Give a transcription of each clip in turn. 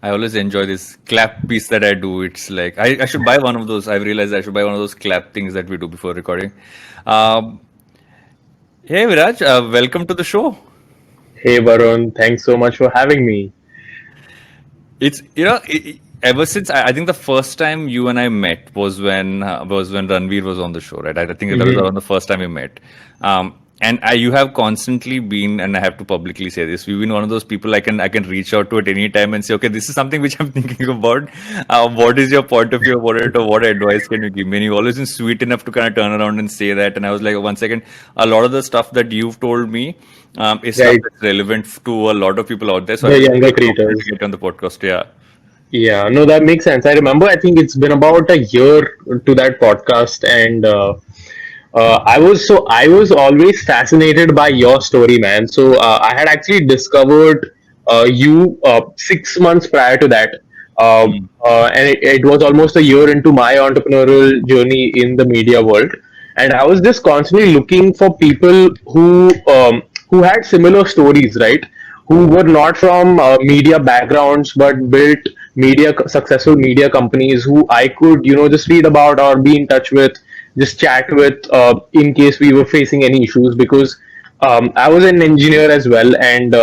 I always enjoy this clap piece that I do. It's like I should buy one of those. I've realized I should buy one of those clap things that we do before recording. Um, hey Viraj, welcome to the show. Hey Varun, thanks so much for having me. It's ever since I think the first time you and I met was when Ranveer was on the show, right? I think that was hmm around the first time we met. You have constantly been, and I have to publicly say this, you've been one of those people I can reach out to at any time and say, okay, this is something which I'm thinking about. What is your point of view about it, or what advice can you give me? And you've always been sweet enough to kind of turn around and say that. And I was like, 1 second, a lot of the stuff that you've told me is stuff Right, that's relevant to a lot of people out there. So I the feel younger very confident to creators. get on the podcast. Yeah. Yeah, no, that makes sense. I remember, I think it's been about a year to that podcast, and I was always fascinated by your story, man. So I had actually discovered you 6 months prior to that, and it was almost a year into my entrepreneurial journey in the media world, and I was just constantly looking for people who had similar stories, right? Who were not from media backgrounds but built successful media companies who I could just read about or be in touch with, just chat with in case we were facing any issues, because I was an engineer as well, and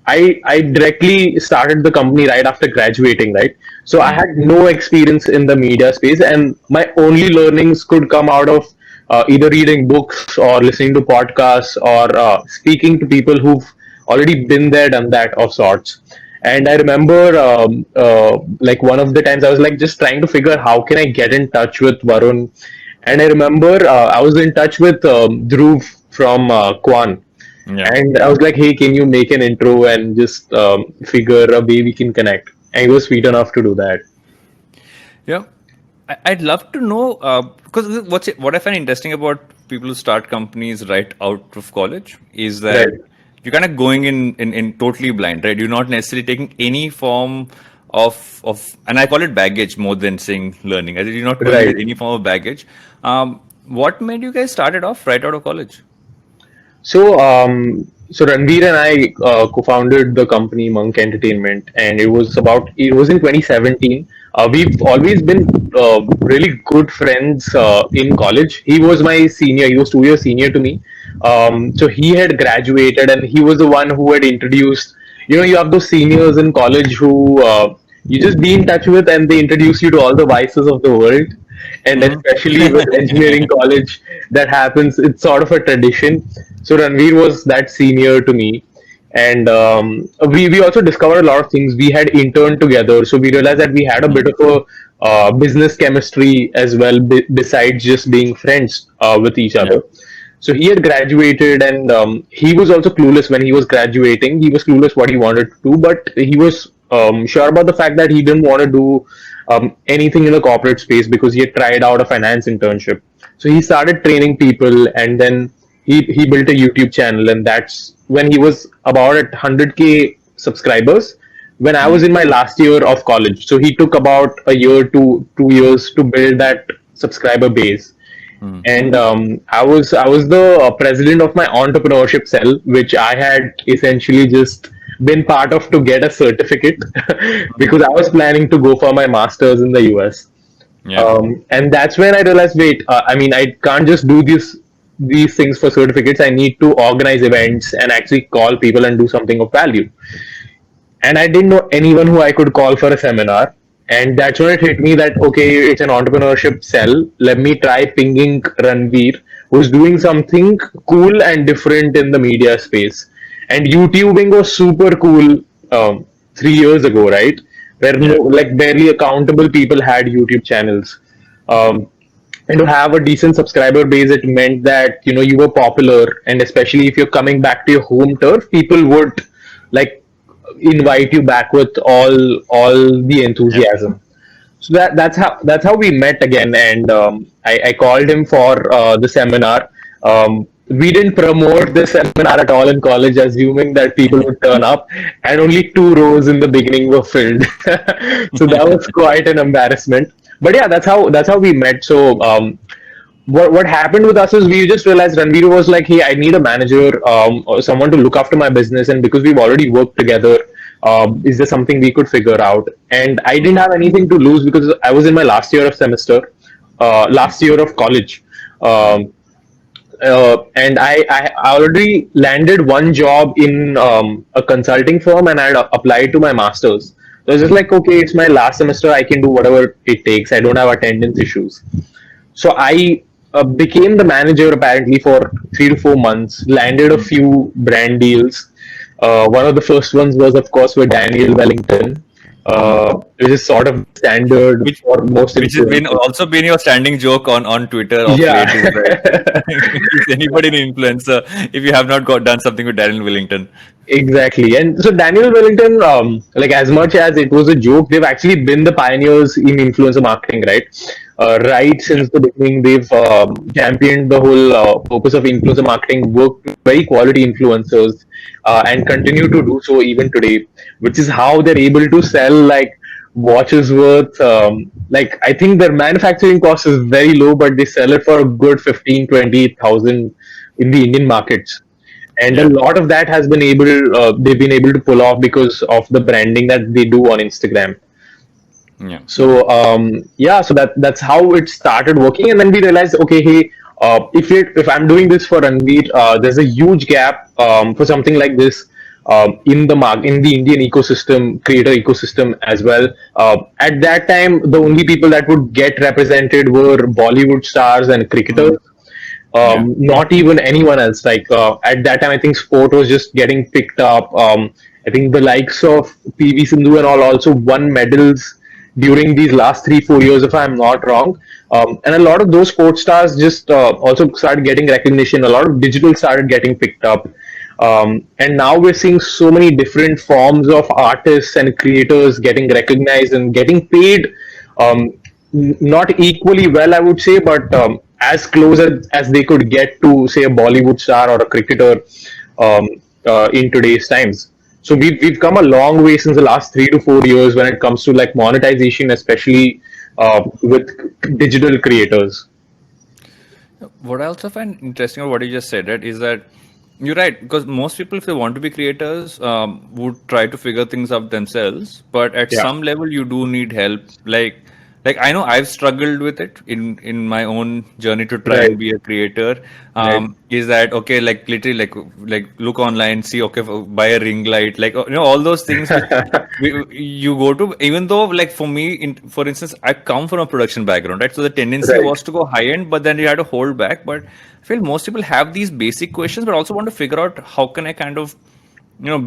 I directly started the company right after graduating, right? So I Mm. had no experience in the media space, and my only learnings could come out of either reading books or listening to podcasts or speaking to people who've already been there, done that of sorts. And I remember, like one of the times I was like just trying to figure how can I get in touch with Varun, and I remember I was in touch with Dhruv from Kwan, Yeah. and I was like, hey, can you make an intro and just figure a way we can connect? And he was sweet enough to do that. Yeah, I'd love to know because what I find interesting about people who start companies right out of college is that Right, you're kind of going in totally blind, right? You're not necessarily taking any form of, and I call it baggage more than saying learning. I think you're not going with right. any form of baggage. What made you guys started off right out of college? So Ranveer and I co-founded the company Monk Entertainment, and it was in 2017. We've always been really good friends in college. He was my senior. He was 2 years senior to me. So he had graduated, and he was the one who had introduced. You have those seniors in college who you just be in touch with, and they introduce you to all the vices of the world. And especially with engineering college, that happens. It's sort of a tradition. So Ranveer was that senior to me, and we also discovered a lot of things. We had interned together, so we realized that we had a bit of a business chemistry as well, besides just being friends with each Yeah. other. So he had graduated, and he was also clueless when he was graduating. He was clueless what he wanted to do, but he was sure about the fact that he didn't want to do anything in the corporate space because he had tried out a finance internship. So he started training people, and then he built a YouTube channel, and that's when he was about at 100K subscribers. When I was in my last year of college, so he took about a year to 2 years to build that subscriber base. Mm. And I was the president of my entrepreneurship cell, which I had essentially just been part of to get a certificate because I was planning to go for my masters in the US. Yeah. And that's when I realized, wait, I mean, I can't just do these things for certificates. I need to organize events and actually call people and do something of value. And I didn't know anyone who I could call for a seminar. And that's when it hit me that okay, it's an entrepreneurship cell. Let me try pinging Ranveer, who's doing something cool and different in the media space. And YouTubing was super cool 3 years ago, right? Where no, Yeah. like barely accountable people had YouTube channels. Um, and to have a decent subscriber base, it meant that you were popular, and especially if you're coming back to your home turf, people would like invite you back with all the Yeah. enthusiasm. So that's how we met again, and I called him for the seminar. We didn't promote the seminar at all in college, assuming that people would turn up, and only 2 rows in the beginning were filled. So that was quite an embarrassment. But yeah, that's how we met. So what happened with us is we just realized Ranveer was like, hey, I need a manager, or someone to look after my business, and because we've already worked together, Is there something we could figure out? And I didn't have anything to lose because I was in my last year of college. Um, and I already landed one job in a consulting firm, and I applied to my master's. So I was just like, okay, it's my last semester. I can do whatever it takes. I don't have attendance issues. So I became the manager apparently for 3 to 4 months. Landed a few brand deals. One of the first ones was, of course, with Daniel Wellington, which is sort of standard which for most which has been influencers. also been your standing joke on Twitter of Yeah. late is that is anybody an influencer if you have not got done something with Darren Willington. Exactly. And so Daniel Wellington, like as much as it was a joke, they've actually been the pioneers in influencer marketing, right? Right Yeah. since the beginning, they've championed the whole purpose of influencer marketing, worked with very quality influencers, and continue to do so even today, which is how they're able to sell like watches worth, like I think their manufacturing cost is very low, but they sell it for a good 15, 20,000 in the Indian markets, and a Yeah. lot of that has been able they've been able to pull off because of the branding that they do on Instagram. Yeah. So yeah, so that's how it started working, and then we realized, okay, hey, if I'm doing this for Ranveer, there's a huge gap for something like this in the Indian ecosystem, creator ecosystem as well. At that time, the only people that would get represented were Bollywood stars and cricketers, Mm. Yeah. not even anyone else. Like at that time, I think sport was just getting picked up. I think the likes of PV Sindhu and all also won medals during these last 3 4 years, if I'm not wrong. And a lot of those sports stars just also started getting recognition. A lot of digital started getting picked up. And now we're seeing so many different forms of artists and creators getting recognized and getting paid, um, not equally well, I would say, but as close as they could get to, say, a Bollywood star or a cricketer um, in today's times. So we've come a long way since the last 3 to 4 years when it comes to like monetization, especially with digital creators. What I also find interesting about what you just said, right, is that you're right because most people, if they want to be creators, would try to figure things out themselves. But at Yeah, some level, you do need help. Like I know I've struggled with it in my own journey to try right, and be a creator. right. Is that okay? Like literally, like look online, see okay, buy a ring light, like all those things which you go to. Even though, like for me, for instance, I come from a production background, right? So the tendency Right. was to go high end, but then you had to hold back. But I feel most people have these basic questions, but also want to figure out how can I kind of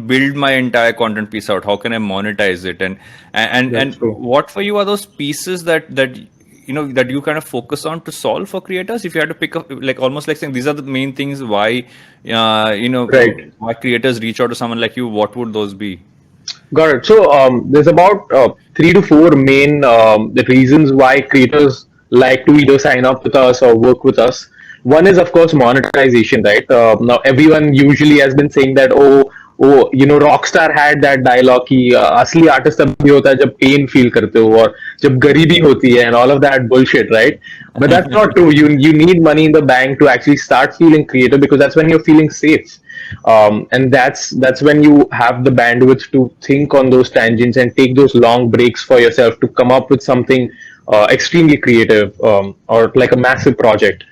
build my entire content piece out, how can I monetize it, and That's true. what for you are those pieces that you kind of focus on to solve for creators. If you had to pick up, like almost like saying these are the main things why Right. why creators reach out to someone like you, what would those be? Got it. So there's about 3 to 4 main the reasons why creators like to either sign up with us or work with us. One is, of course, monetization, right? Now everyone usually has been saying that, oh, Rockstar had that dialogue कि असली artist तभी होता है जब pain feel करते हो और जब गरीबी होती है and all of that bullshit, right? But that's not true. You need money in the bank to actually start feeling creative because that's when you're feeling safe, and that's when you have the bandwidth to think on those tangents and take those long breaks for yourself to come up with something extremely creative, or like a massive project.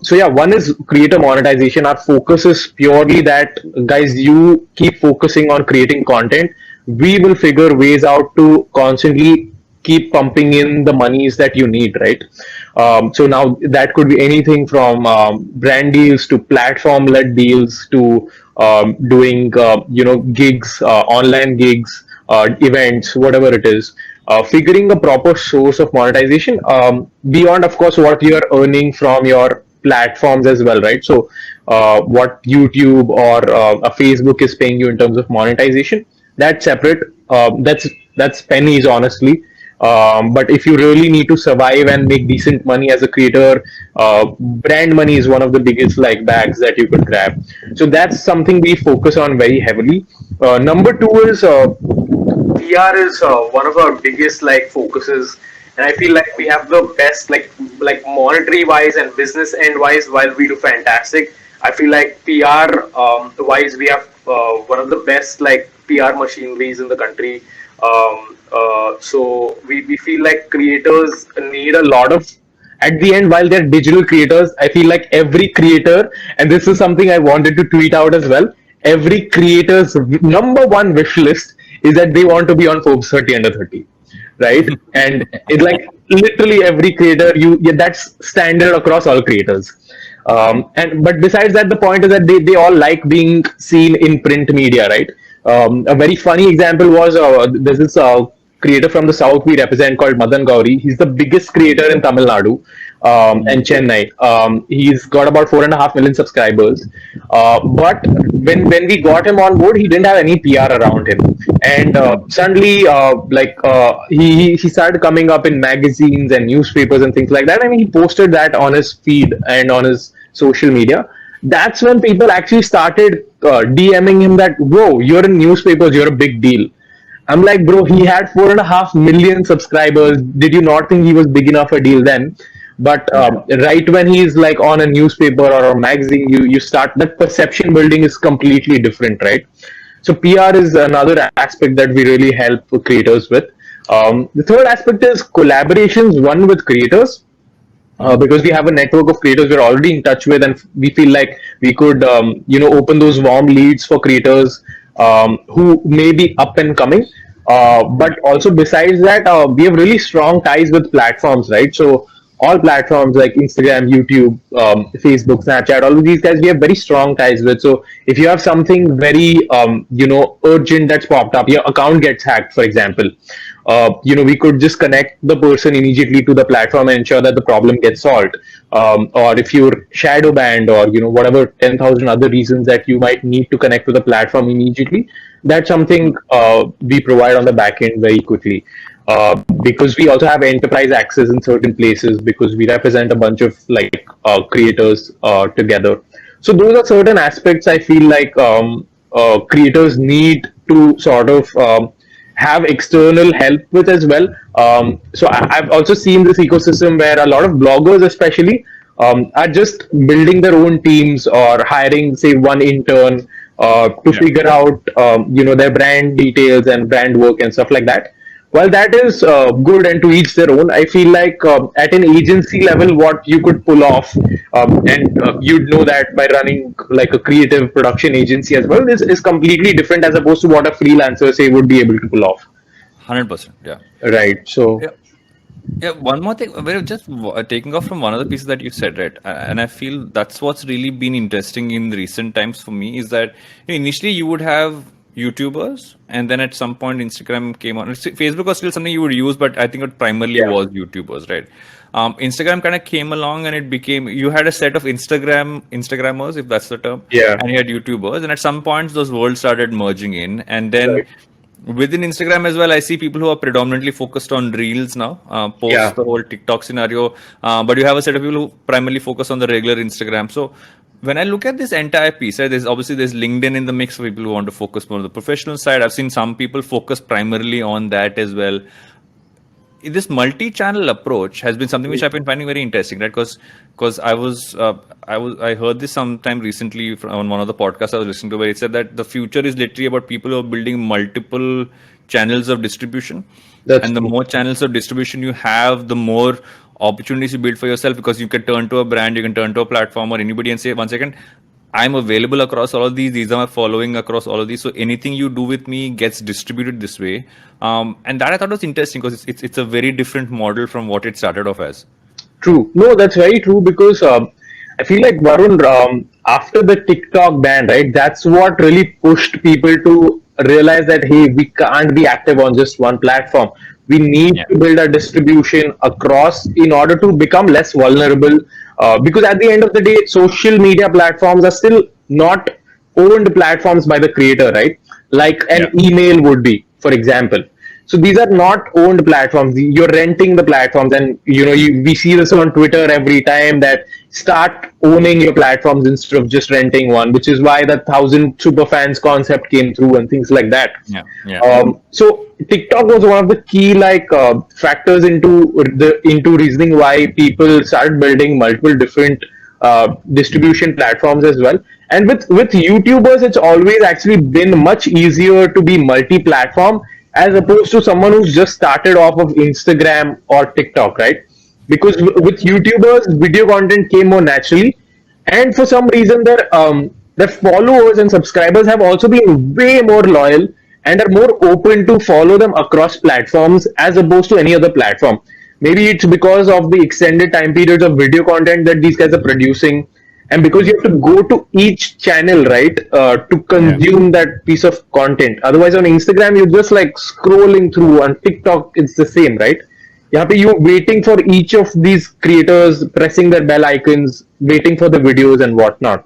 So yeah, one is creator monetization. Our focus is purely that, guys, you keep focusing on creating content. We will figure ways out to constantly keep pumping in the monies that you need, right? So now that could be anything from brand deals to platform-led deals to doing gigs, online gigs, events, whatever it is. Figuring a proper source of monetization, beyond, of course, what you are earning from your platforms as well, right? So what YouTube or a Facebook is paying you in terms of monetization, that's separate. That's pennies, honestly. But if you really need to survive and make decent money as a creator, brand money is one of the biggest like bags that you could grab. So that's something we focus on very heavily. Number two is PR is one of our biggest like focuses, and I feel like we have the best like monetary wise and business end wise. While we do fantastic, I feel like PR wise we have one of the best like PR machineries in the country. So we feel like creators need a lot of, at the end, while they're digital creators, I feel like every creator, and this is something I wanted to tweet out as well, every creator's number one wish list is that they want to be on Forbes 30 under 30, right? And it's like literally every creator, that's standard across all creators. And but besides that, the point is that they all like being seen in print media, right? A very funny example was there's this creator from the south we represent called Madan Gauri. He's the biggest creator in Tamil Nadu and Chennai. He's got about 4.5 million subscribers. But when we got him on board, he didn't have any PR around him, and suddenly he started coming up in magazines and newspapers and things like that. I mean, he posted that on his feed and on his social media. That's when people actually started DMing him that, whoa, you're in newspapers, you're a big deal. I'm like, bro, he had 4.5 million subscribers. Did you not think he was big enough a deal then? But right when he's like on a newspaper or a magazine, you start, that perception building is completely different, right? So PR is another aspect that we really help creators with. The third aspect is collaborations, one with creators. Because we have a network of creators we're already in touch with, and we feel like we could open those warm leads for creators who may be up and coming. But also besides that, we have really strong ties with platforms, right? So all platforms like Instagram, YouTube, Facebook, Snapchat, all of these guys we have very strong ties with. So if you have something very urgent that's popped up, your account gets hacked, for example, we could just connect the person immediately to the platform and ensure that the problem gets solved. Or if you're shadow banned, or whatever 10,000 other reasons that you might need to connect to the platform immediately, that's something we provide on the back end very quickly. Because we also have enterprise access in certain places, because we represent a bunch of creators together. So those are certain aspects I feel like creators need to sort of have external help with as well. So I've also seen this ecosystem where a lot of bloggers, especially, are just building their own teams or hiring, say, one intern to figure out, their brand details and brand work and stuff like that. While that is good and to each their own, I feel like at an agency level, what you could pull off, and you'd know that by running like a creative production agency as well, is completely different as opposed to what a freelancer, say, would be able to pull off. 100%. Yeah. Right. So. Yeah. Yeah, one more thing. We're just taking off from one of the pieces that you said, right? And I feel that's what's really been interesting in recent times for me is that initially you would have YouTubers, and then at some point Instagram came on. Facebook was still something you would use, but I think it primarily was YouTubers, right? Instagram kind of came along, and it became, you had a set of Instagrammers, if that's the term, and you had YouTubers, and at some points those worlds started merging in, and then within Instagram as well, I see people who are predominantly focused on Reels now, post the whole TikTok scenario, but you have a set of people who primarily focus on the regular Instagram. So when I look at this entire piece, right, there's LinkedIn in the mix for people who want to focus more on the professional side. I've seen some people focus primarily on that as well. This multi-channel approach has been something which I've been finding very interesting, right? Because I heard this sometime recently on one of the podcasts I was listening to, where it said that the future is literally about people who are building multiple channels of distribution. And the more channels of distribution you have, the more opportunities you build for yourself, because you can turn to a brand, you can turn to a platform or anybody and say, 1 second, I'm available across all of these. These are my following across all of these. So anything you do with me gets distributed this way. And that I thought was interesting, because it's a very different model from what it started off as. True. No, that's very true, because I feel like, Varun, after the TikTok ban, right, that's what really pushed people to realize that, hey, we can't be active on just one platform. We need to build a distribution across in order to become less vulnerable. Because at the end of the day, social media platforms are still not owned platforms by the creator, right? Like an email would be, for example. So these are not owned platforms. You're renting the platforms, and we see this on Twitter every time, that start owning your platforms instead of just renting one, which is why the 1,000 superfans concept came through and things like that. So TikTok was one of the key factors into reasoning why people started building multiple different distribution platforms as well. And with YouTubers, it's always actually been much easier to be multi-platform as opposed to someone who's just started off of Instagram or TikTok, right? Because with YouTubers, video content came more naturally, and for some reason, their followers and subscribers have also been way more loyal and are more open to follow them across platforms as opposed to any other platform. Maybe it's because of the extended time periods of video content that these guys are producing, and because you have to go to each channel, right, to Yeah. consume that piece of content. Otherwise, on Instagram, you're just like scrolling through. On TikTok, it's the same, right? You're waiting for each of these creators, pressing their bell icons, waiting for the videos and whatnot.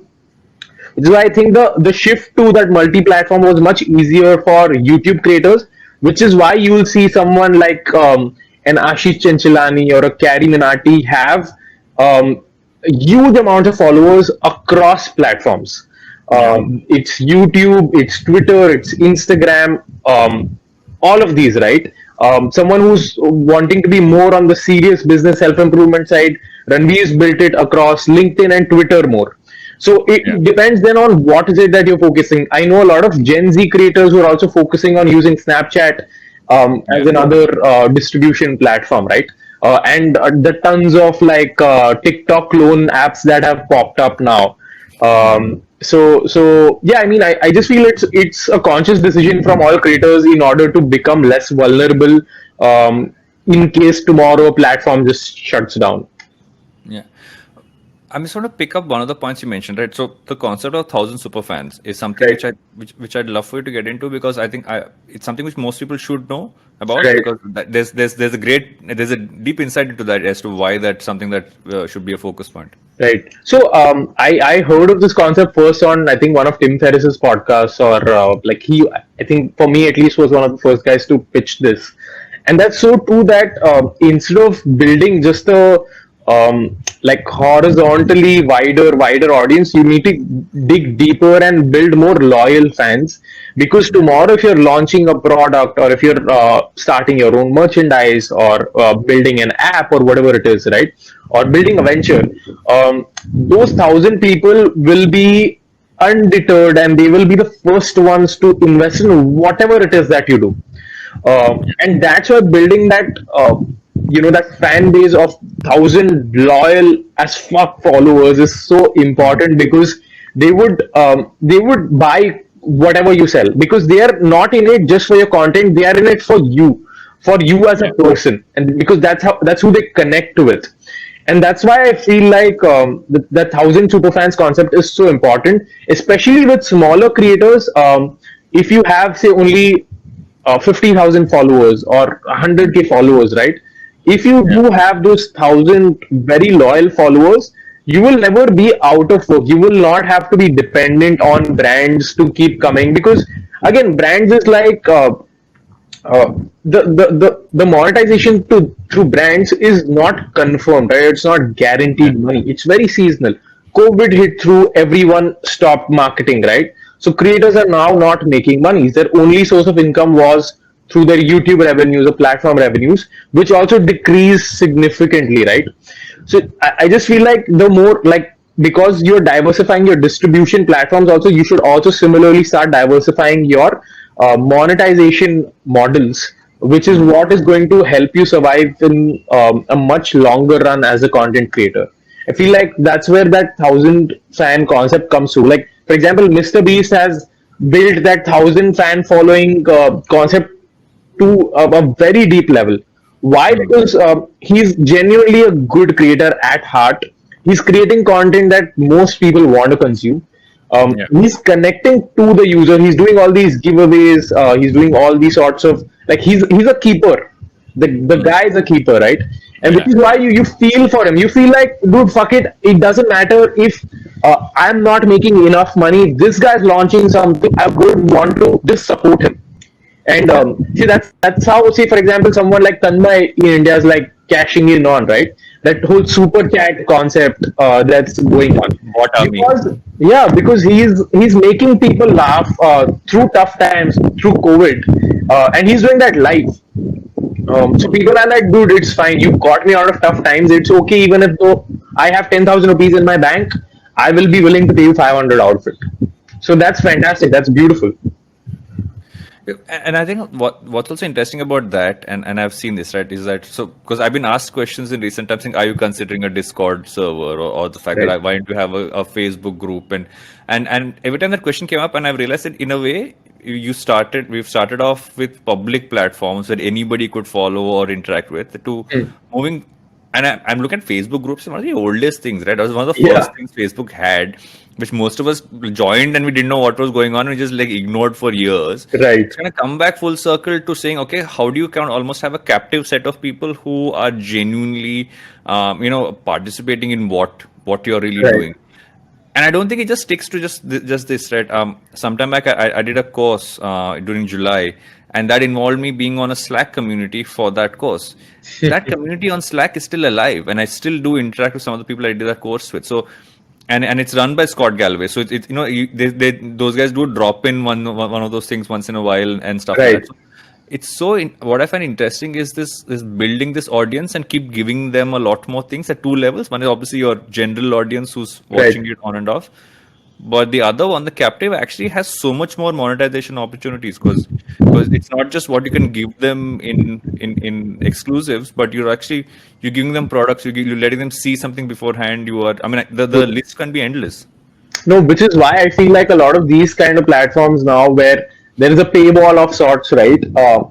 Which is why I think the shift to that multi-platform was much easier for YouTube creators, which is why you'll see someone like an Ashish Chinchilani or a Carrie Minati have huge amounts of followers across platforms. Yeah. It's YouTube, it's Twitter, it's Instagram, all of these, right? Someone who's wanting to be more on the serious business self improvement side, Ranveer's built it across LinkedIn and Twitter more. So Yeah. it depends then on what is it that you're focusing. I know a lot of Gen Z creators who are also focusing on using Snapchat as Yeah. another distribution platform, right? And the tons of like TikTok clone apps that have popped up now. So yeah, I mean, I just feel it's a conscious decision from all creators in order to become less vulnerable in case tomorrow a platform just shuts down. Yeah. I'm just going to pick up one of the points you mentioned, right? So the concept of 1,000 super fans is something Right, which I'd love for you to get into, because I think it's something which most people should know about, right. because there's a deep insight into that as to why that's something that should be a focus point. Right. So I heard of this concept first on, I think, one of Tim Ferriss's podcasts, or like he, I think for me at least, was one of the first guys to pitch this. And that's so true that instead of building just a like horizontally wider audience, you need to dig deeper and build more loyal fans. Because tomorrow, if you're launching a product, or if you're starting your own merchandise, or building an app, or whatever it is, right, or building a venture, those 1,000 people will be undeterred, and they will be the first ones to invest in whatever it is that you do. And that's why building that that fan base of 1,000 loyal as fuck followers is so important, because they would buy whatever you sell, because they are not in it just for your content, they are in it for you as a person, and because that's who they connect with. And that's why I feel like the 1,000 superfans concept is so important, especially with smaller creators. If you have, say, only 50,000 followers or 100K followers, right? If you do have those 1,000 very loyal followers, you will never be out of work. You will not have to be dependent on brands to keep coming, because again, brands is like the monetization through brands is not confirmed, right? It's not guaranteed money. It's very seasonal. COVID hit through, everyone stopped marketing, right? So creators are now not making money. Their only source of income was through their YouTube revenues or platform revenues, which also decreased significantly, right? So I just feel like the more, like, because you're diversifying your distribution platforms, also you should also similarly start diversifying your monetization models, which is what is going to help you survive in a much longer run as a content creator. I feel like that's where that 1,000 fan concept comes to. Like, for example, Mr. Beast has built that 1,000 fan following concept to a very deep level. Why? Because he's genuinely a good creator at heart. He's creating content that most people want to consume. Yeah. He's connecting to the user. He's doing all these giveaways. He's doing all these sorts of, like, he's a keeper. The guy is a keeper, right? And which Yeah. is why you feel for him. You feel like, dude, fuck it. It doesn't matter if I'm not making enough money. This guy's launching something. I would want to just support him. And see, that's how, say, for example, someone like Tanmay in India is like cashing in on, right? That whole super chat concept that's going on. What are me? Because, yeah, because he's making people laugh through tough times, through COVID, and he's doing that live. So people are like, dude, it's fine. You got me out of tough times. It's okay, even if though I have 10,000 rupees in my bank. I will be willing to pay you 500 outfit. So that's fantastic. That's beautiful. And I think what's also interesting about that, and I've seen this, right, is that so because I've been asked questions in recent times, saying, are you considering a Discord server, or the fact that Right. why don't you have a Facebook group, and every time that question came up, and I've realized that in a way we've started off with public platforms that anybody could follow or interact with to Mm. moving. And I'm looking at Facebook groups, one of the oldest things, right? That was one of the Yeah. first things Facebook had, which most of us joined and we didn't know what was going on. We just like ignored for years. Right. It's going to come back full circle to saying, okay, how do you kind of almost have a captive set of people who are genuinely, participating in what you're really Right. doing? And I don't think it just sticks to just this, right? Sometime back, I did a course during July, and that involved me being on a Slack community for that course. That community on Slack is still alive, and I still do interact with some of the people I did that course with. So, and it's run by Scott Galloway. So it's those guys do drop in one of those things once in a while and stuff like Right. that. So it's what I find interesting is this is building this audience and keep giving them a lot more things at two levels. One is obviously your general audience who's watching Right. it on and off, but the other one, the captive, actually has so much more monetization opportunities because it's not just what you can give them in exclusives, but you're giving them products, you're letting them see something beforehand. The list can be endless. No, which is why I feel like a lot of these kind of platforms now, where there is a paywall of sorts, right,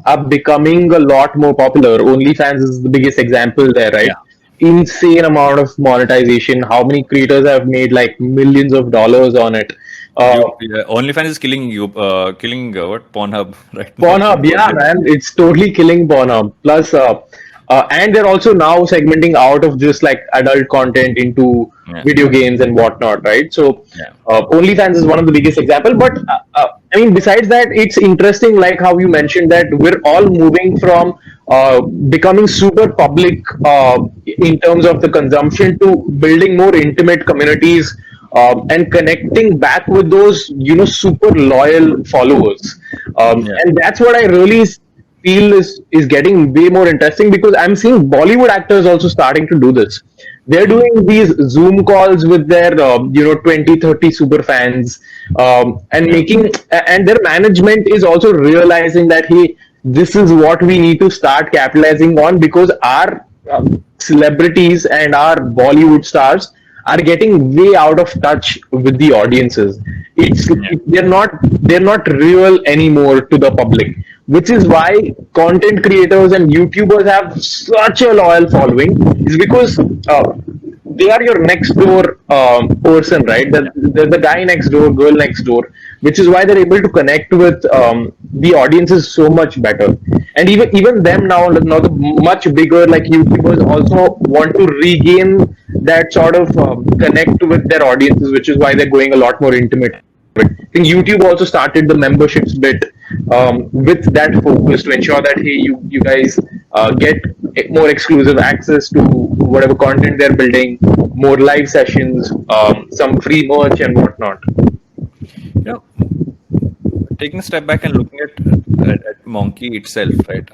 are becoming a lot more popular. OnlyFans is the biggest example there, right? Yeah. Insane amount of monetization. How many creators have made like millions of dollars on it? Uh, OnlyFans is killing you, killing what Pornhub right now. Pornhub, yeah, man, it's totally killing Pornhub. Plus, and they're also now segmenting out of just like adult content into Yeah. video games and whatnot, right? So, Yeah. OnlyFans is one of the biggest example. But I mean, besides that, it's interesting, like how you mentioned that we're all moving from becoming super public in terms of the consumption to building more intimate communities and connecting back with those super loyal followers, Yeah. and that's what I really feel is getting way more interesting, because I'm seeing Bollywood actors also starting to do this. They're doing these Zoom calls with their 20-30 super fans, and making, and their management is also realizing that, hey, this is what we need to start capitalizing on, because our celebrities and our Bollywood stars are getting way out of touch with the audiences. They're not real anymore to the public, which is why content creators and YouTubers have such a loyal following. Is because they are your next door person, right? The guy next door, girl next door, which is why they're able to connect with the audiences so much better. And even them now the much bigger like YouTubers also want to regain that sort of connect with their audiences, which is why they're going a lot more intimate. I think YouTube also started the memberships bit with that focus to ensure that, hey, you guys get more exclusive access to whatever content they're building, more live sessions, some free merch and whatnot. You know, taking a step back and looking at Monkey itself, right?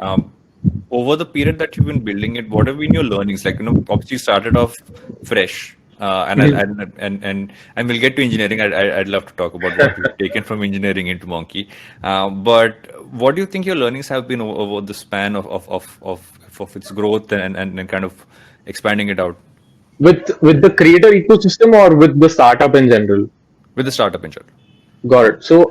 Over the period that you've been building it, what have been your learnings? Like, obviously you started off fresh, and we'll get to engineering. I'd love to talk about what you've taken from engineering into Monkey. But what do you think your learnings have been over the span of its growth and kind of expanding it out With the creator ecosystem or with the startup in general? with the startup in general? Got it. So,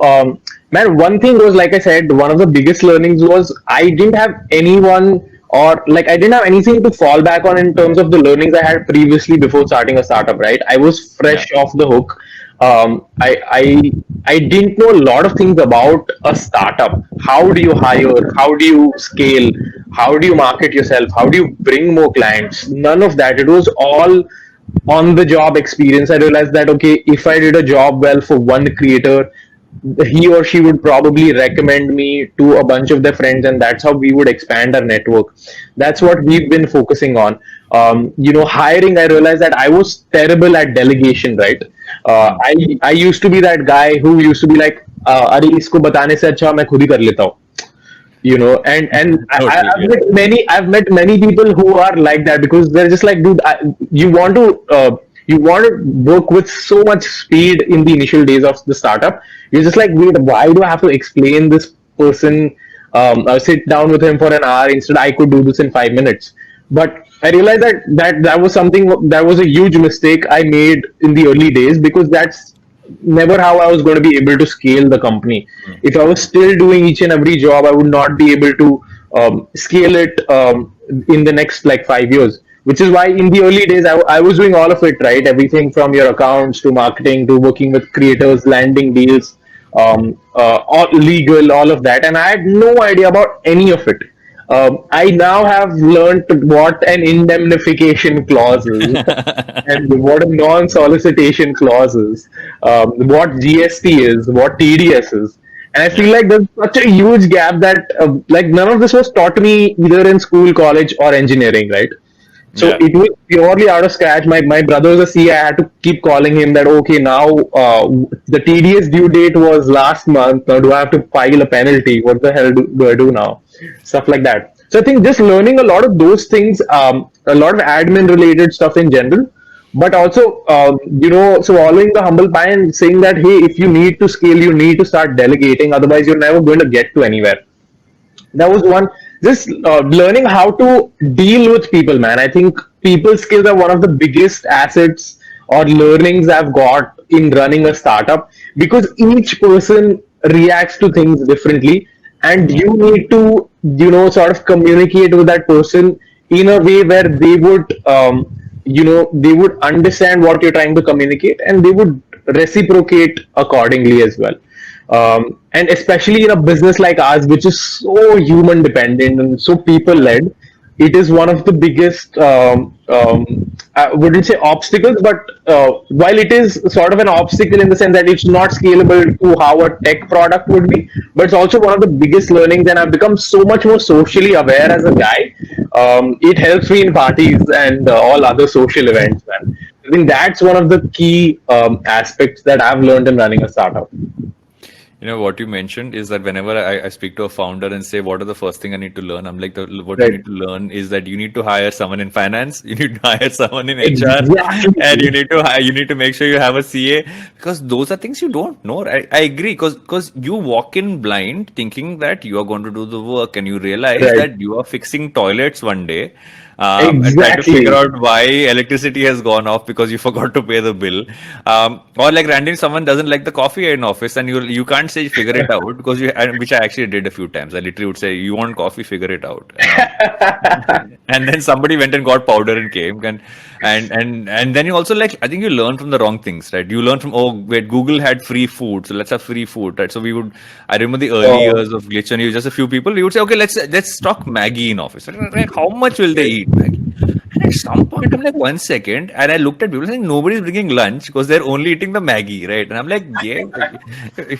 man, one thing was, like I said, one of the biggest learnings was I didn't have anyone, or like I didn't have anything to fall back on in terms of the learnings I had previously before starting a startup. Right, I was Yeah. fresh off the hook. I didn't know a lot of things about a startup. How do you hire? How do you scale? How do you market yourself? How do you bring more clients? None of that. It was all on the job experience. I realized that, okay, if I did a job well for one creator, he or she would probably recommend me to a bunch of their friends, and that's how we would expand our network. That's what we've been focusing on. Hiring, I realized that I was terrible at delegation, right? I used to be that guy who used to be like, अरे इसको बताने से अच्छा मैं खुद ही कर लेता हूँ. And Totally, I've met many people who are like that, because they're just like, dude, you want to you want to work with so much speed in the initial days of the startup. You're just like, wait, why do I have to explain this person? Sit down with him for an hour. Instead, I could do this in 5 minutes. But I realized that was something that was a huge mistake I made in the early days, because that's never how I was going to be able to scale the company. If I was still doing each and every job, I would not be able to scale it in the next like 5 years. Which is why in the early days, I was doing all of it, right? Everything from your accounts to marketing to working with creators, landing deals, all legal, all of that. And I had no idea about any of it. I now have learned what an indemnification clause is and what a non-solicitation clause is, what GST is, what TDS is. And I Yeah. feel like there's such a huge gap that like none of this was taught me either in school, college, or engineering, right? So Yeah. it was purely out of scratch. My brother was a CA. I had to keep calling him that, okay, now the TDS due date was last month. Now do I have to file a penalty? What the hell do I do now? Stuff like that. So I think just learning a lot of those things, a lot of admin related stuff in general, but also, swallowing the humble pie and saying that, hey, if you need to scale, you need to start delegating. Otherwise, you're never going to get to anywhere. That was one. Just learning how to deal with people, man. I think people skills are one of the biggest assets or learnings I've got in running a startup, because each person reacts to things differently, and Yeah. you need to, sort of communicate with that person in a way where they would understand what you're trying to communicate, and they would reciprocate accordingly as well. And especially in a business like ours, which is so human dependent and so people led, it is one of the biggest, I wouldn't say obstacles, but while it is sort of an obstacle in the sense that it's not scalable to how a tech product would be, but it's also one of the biggest learnings. And I've become so much more socially aware as a guy. It helps me in parties and all other social events. And I think that's one of the key aspects that I've learned in running a startup. What you mentioned is that whenever I speak to a founder and say, what are the first thing I need to learn? I'm like, what you Right. need to learn is that you need to hire someone in finance, you need to hire someone in HR, and you Exactly. need to make sure you have a CA, because those are things you don't know. I agree, because you walk in blind thinking that you are going to do the work, and you realize Right. that you are fixing toilets one day. And try to figure Exactly. out why electricity has gone off because you forgot to pay the bill, or like randomly someone doesn't like the coffee in office, and you can't say figure it out, because which I actually did a few times. I literally would say, you want coffee, figure it out. And then somebody went and got powder and came, and then you also, like, I think you learn from the wrong things, right? You learn from, oh wait, Google had free food, so let's have free food, right? So I remember the early Oh, years of Glitch, and you just a few people, you would say, okay, let's stock Maggie in office. Like, how much will they eat Maggie? And at some point, I'm like, 1 second, and I looked at people saying nobody's bringing lunch because they're only eating the Maggie, right? And I'm like, yeah,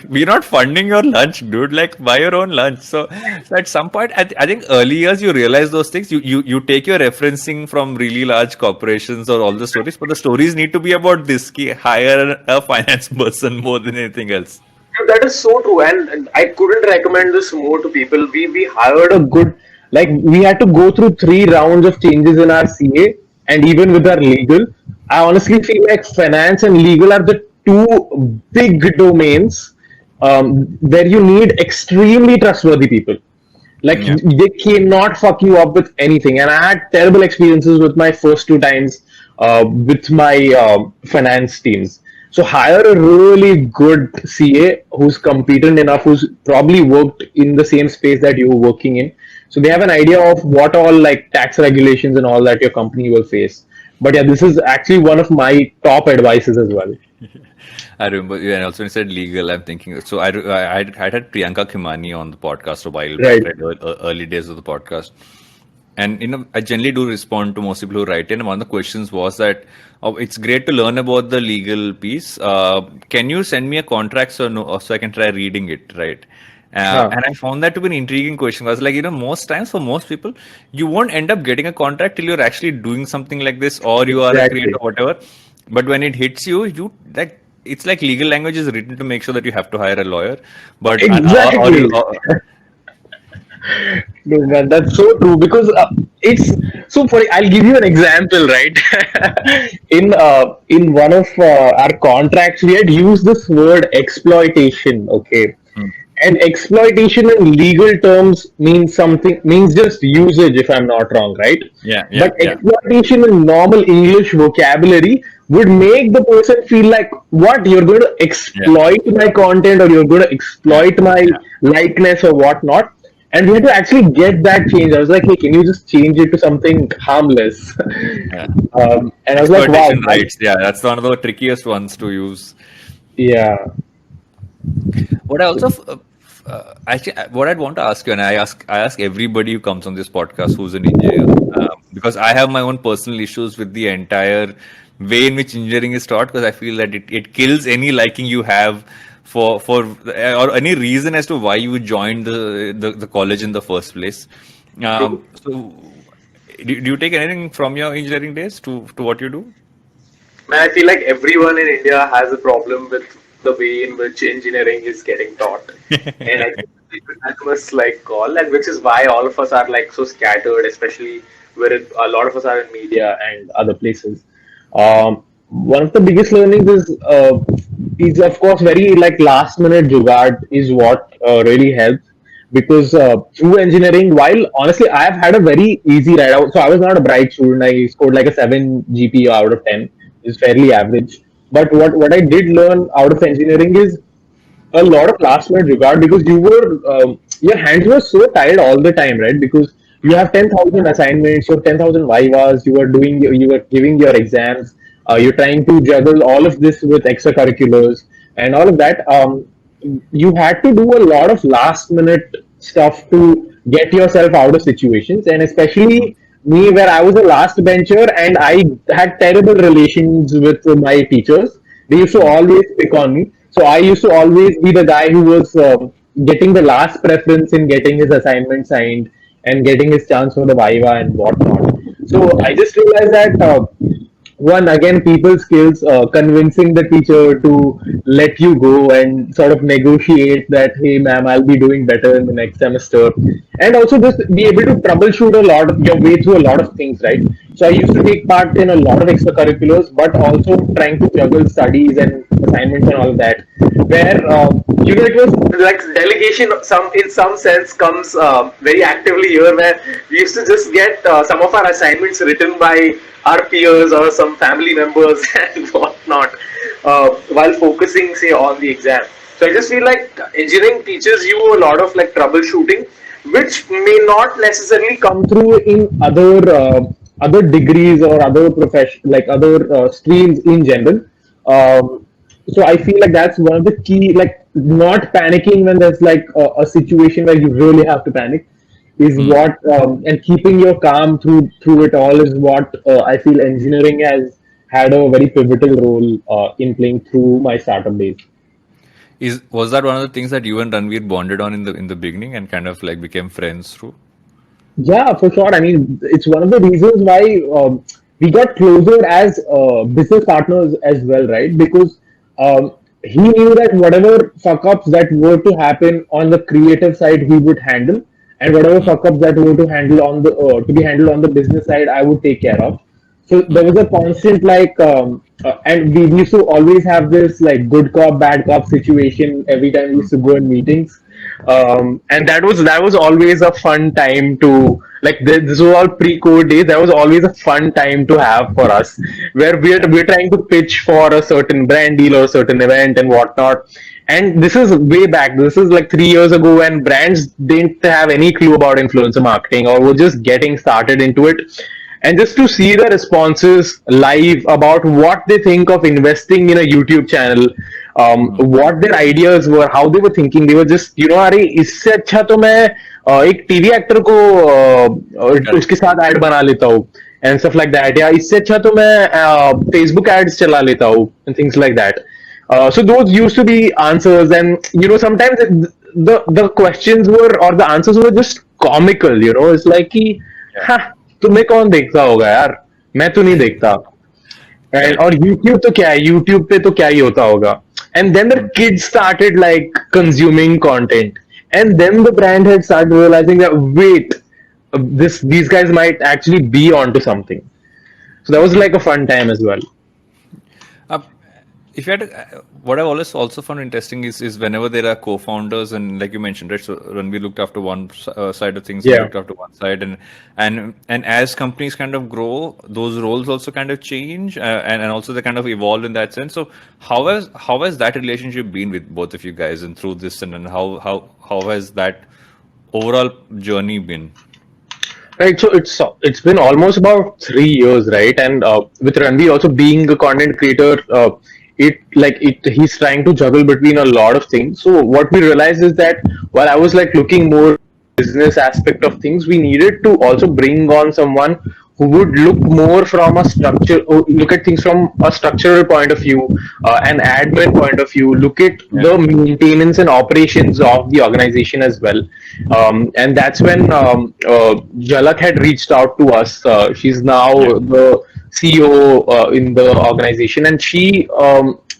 we're not funding your lunch, dude. Like, buy your own lunch. So at some point, I think early years you realize those things. You take your referencing from really large corporations or all the stories, but the stories need to be about this. Ki hire a finance person more than anything else. that is so true, and I couldn't recommend this more to people. We hired a good, like, we had to go through 3 rounds of changes in our CA, and even with our legal. I honestly feel like finance and legal are the two big domains where you need extremely trustworthy people. Like, Yeah. they cannot fuck you up with anything. And I had terrible experiences with my first 2 times with my finance teams. So hire a really good CA who's competent enough, who's probably worked in the same space that you're working in. So they have an idea of what all like tax regulations and all that your company will face. But yeah, this is actually one of my top advices as well. I remember, yeah, and also when you said legal, I'm thinking. So I had Priyanka Khimani on the podcast a while back, Right. right? Early days of the podcast. And I generally do respond to most people who write in. And one of the questions was that, oh, it's great to learn about the legal piece. Can you send me a contract so I can try reading it, right? Huh. And I found that to be an intriguing question. I was like, most times for most people, you won't end up getting a contract till you're actually doing something like this, or you are a creator, Exactly. or whatever. But when it hits you, it's like legal language is written to make sure that you have to hire a lawyer, but or Exactly. No, man, that's so true because it's so. For I'll give you an example, right? In one of our contracts, we had used this word exploitation. Okay, Hmm. and exploitation in legal terms means just usage, if I'm not wrong, right? Yeah, yeah, But yeah, exploitation in normal English vocabulary would make the person feel like, what, you're going to yeah, exploit my content, or you're going to yeah, exploit my yeah, likeness or whatnot. And we had to actually get that change. I was like, hey, can you just change it to something harmless? yeah. And I was like, wow, Exploitation rights. Yeah, that's one of the trickiest ones to use. yeah. What I also actually what I'd want to ask you, and I ask everybody who comes on this podcast who's an engineer, because I have my own personal issues with the entire way in which engineering is taught, because I feel that it kills any liking you have for or any reason as to why you joined the college in the first place. So do you take anything from your engineering days to what you do? Man, I feel like everyone in India has a problem with the way in which engineering is getting taught. And I think it's a unanimous like call, and which is why all of us are like so scattered, especially where a lot of us are in media and other places. One of the biggest learnings is of course very like last minute jugaad is what really helps, because through engineering, while honestly I've had a very easy ride out. So I was not a bright student. I scored like a 7 GPA out of 10, is fairly average. But what I did learn out of engineering is a lot of last minute regard, because your hands were so tired all the time, right? Because you have 10,000 assignments, you have 10,000 vivas, you were giving your exams, you're trying to juggle all of this with extracurriculars and all of that. You had to do a lot of last minute stuff to get yourself out of situations, and especially me, where I was a last bencher and I had terrible relations with my teachers. They used to always pick on me. So I used to always be the guy who was getting the last preference in getting his assignment signed and getting his chance for the viva and whatnot. So I just realized that one, again, people skills, convincing the teacher to let you go and sort of negotiate that, hey ma'am, I'll be doing better in the next semester, and also just be able to troubleshoot a lot of your way through a lot of things, right? So I used to take part in a lot of extracurriculars, but also trying to juggle studies and assignments and all of that, where it was like delegation some in some sense comes very actively here, where we used to just get some of our assignments written by our peers or some family members and whatnot, while focusing, say, on the exam. So I just feel like engineering teaches you a lot of like troubleshooting, which may not necessarily come through in other degrees or other profession, like other streams in general. So I feel like that's one of the key, like not panicking when there's like a situation where you really have to panic is Hmm. what, and keeping your calm through it all is what I feel engineering has had a very pivotal role in playing through my startup days. Was that one of the things that you and Ranveer bonded on in the beginning and kind of like became friends through? Yeah, for sure. I mean, it's one of the reasons why we got closer as business partners as well, right? Because he knew that whatever fuck ups that were to happen on the creative side, he would handle, and whatever Hmm. fuck ups that were to be handled on the business side, I would take care of. So there Hmm. was a constant like, and we used to always have this like good cop, bad cop situation every time we used to go in meetings, and that was always a fun time to like. This was all pre-COVID days. That was always a fun time to have for us, where we're trying to pitch for a certain brand deal or a certain event and whatnot. And this is way back. This is like 3 years ago, when brands didn't have any clue about influencer marketing or were just getting started into it. And just to see the responses live about what they think of investing in a YouTube channel, Hmm. what their ideas were, how they were thinking, they were just, अरे इससे अच्छा तो मैं एक TV actor को Correct. उसके साथ add बना लेता हूँ and stuff like that. या इससे अच्छा तो मैं Facebook ads चला लेता हूँ and things like that. So those used to be answers, and sometimes the questions were, or the answers were just comical. It's like कि Yeah. हाँ, तुम्हें कौन देखता होगा यार, मैं तो नहीं देखता. And Correct. और YouTube तो क्या है, YouTube पे तो क्या ही होता होगा. And then the Hmm. kids started like consuming content, And then the brand had started realizing that wait, these guys might actually be onto something. So that was like a fun time as well. Uh, if you had what I've always also found interesting is whenever there are co-founders, and like you mentioned, right? So when we looked after one side of things, you Yeah. looked after one side, and as companies kind of grow, those roles also kind of change, and also they kind of evolve in that sense. So how has that relationship been with both of you guys, and through this, and how has that overall journey been? Right, so it's been almost about 3 years, right? And with Ranvi also being a content creator, he's trying to juggle between a lot of things. So what we realized is that while I was like looking more business aspect of things, we needed to also bring on someone who would look more from a structure, look at things from a structural point of view, an admin point of view, look at Yeah. the maintenance and operations of the organization as well. And that's when Jalak had reached out to us. She's now Yeah. the CEO in the organization, and she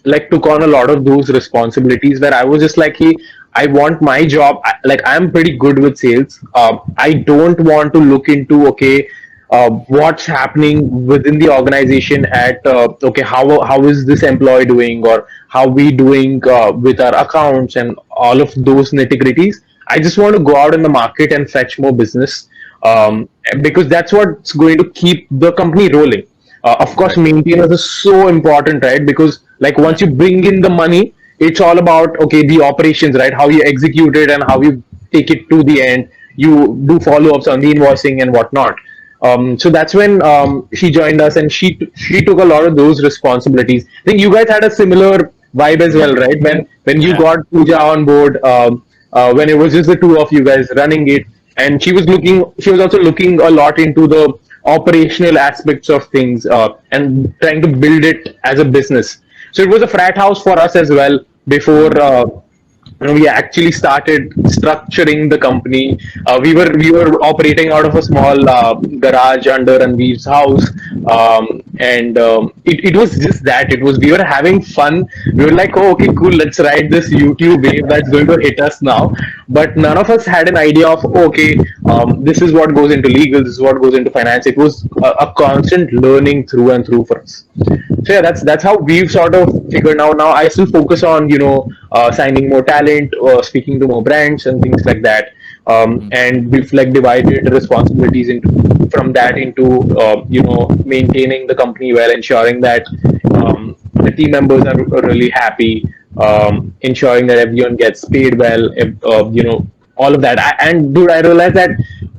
like took on a lot of those responsibilities. Where I was just like, hey, I want my job. Like I'm pretty good with sales. I don't want to look into okay, what's happening within the organization at okay, how is this employee doing, or how we doing with our accounts and all of those nitty gritties. I just want to go out in the market and fetch more business, because that's what's going to keep the company rolling. Of course, Right. maintenance is so important, right? Because like Yeah. once you bring in the money, it's all about okay, the operations, right? How you execute it and how you take it to the end. You do follow ups on the invoicing and whatnot. So that's when she joined us, and she took a lot of those responsibilities. I think you guys had a similar vibe as well, right? When you Yeah. got Pooja on board, when it was just the two of you guys running it, and she was also looking a lot into the operational aspects of things, and trying to build it as a business. So it was a frat house for us as well before. We actually started structuring the company. We were operating out of a small garage under Ranveer's house, and it was just that. It was we were having fun. We were like, oh, okay, cool. Let's ride this YouTube wave that's going to hit us now. But none of us had an idea of okay, this is what goes into legal. This is what goes into finance. It was a constant learning through and through for us. So yeah, that's how we've sort of figured out. Now I still focus on signing more talent, speaking to more brands and things like that. And we've like divided responsibilities into from that into maintaining the company well, ensuring that the team members are really happy, ensuring that everyone gets paid well, all of that. And dude, I realized that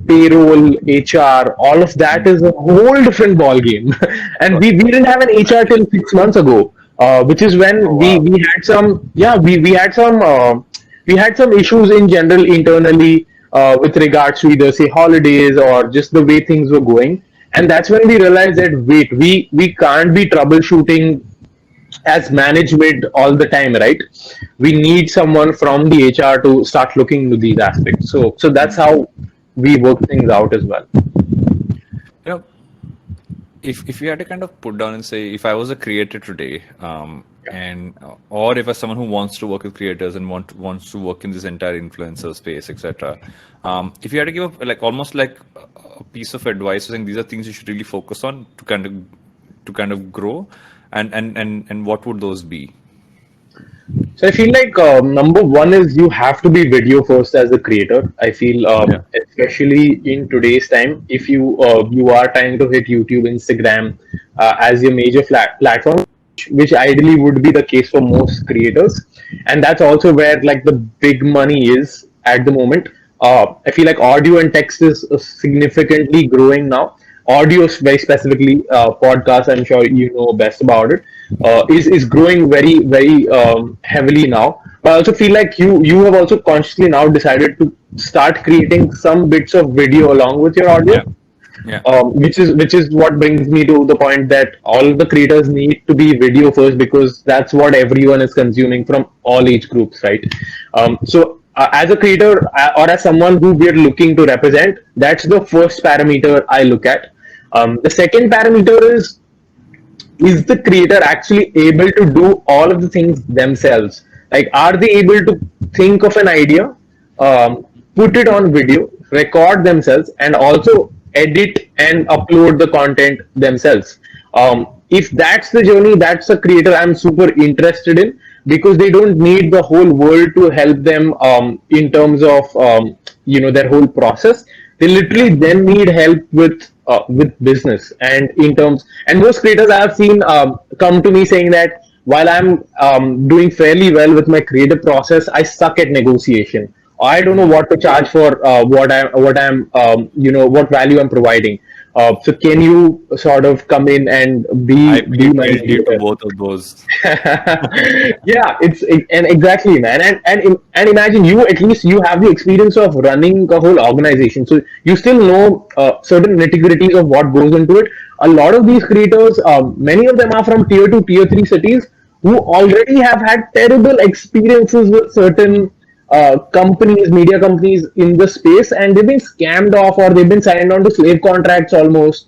payroll, HR, all of that is a whole different ball game. And we didn't have an HR till 6 months ago, which is Oh when wow. we had some we had some issues in general internally with regards to either say holidays or just the way things were going. And that's when we realized that wait, we can't be troubleshooting as management all the time, right? We need someone from the HR to start looking into these aspects. So that's how we work things out as well. You know, if you had to kind of put down and say, if I was a creator today, and or if I someone who wants to work with creators and wants to work in this entire influencer space, etc. If you had to give like almost like a piece of advice, saying these are things you should really focus on to kind of grow, and what would those be? So I feel like number one is you have to be video first as a creator. I feel Yeah. especially in today's time, if you are trying to hit YouTube, Instagram as your major platform, which ideally would be the case for most creators, and that's also where like the big money is at the moment. I feel like audio and text is significantly growing now. Audio, very specifically, podcast. I'm sure you know best about it. Is growing very heavily now. But I also feel like you have also consciously now decided to start creating some bits of video along with your audio, Yeah. Yeah. which is what brings me to the point that all the creators need to be video first, because that's what everyone is consuming from all age groups, right? So as a creator, or as someone who we're looking to represent, that's the first parameter I look at. The second parameter is the creator actually able to do all of the things themselves? Like, are they able to think of an idea, put it on video, record themselves, and also edit and upload the content themselves. If that's the journey, that's a creator I'm super interested in, because they don't need the whole world to help them in terms of their whole process. They Yeah. literally then need help with business, and in terms, and most creators I have seen come to me saying that while I'm doing fairly well with my creative process, I suck at negotiation. I don't know Hmm. what to charge for what I'm what value I'm providing. So can you sort of come in and I be plead my guilty to mediator? both of those. Yeah, and exactly, man, and imagine, you at least you have the experience of running a whole organization, so you still know certain nitty-gritties of what goes into it. A lot of these creators, many of them are from tier 2, tier 3 cities, who Yeah. already have had terrible experiences with Hmm. certain companies, media companies in the space, and they've been scammed off, or they've been signed on to slave contracts almost,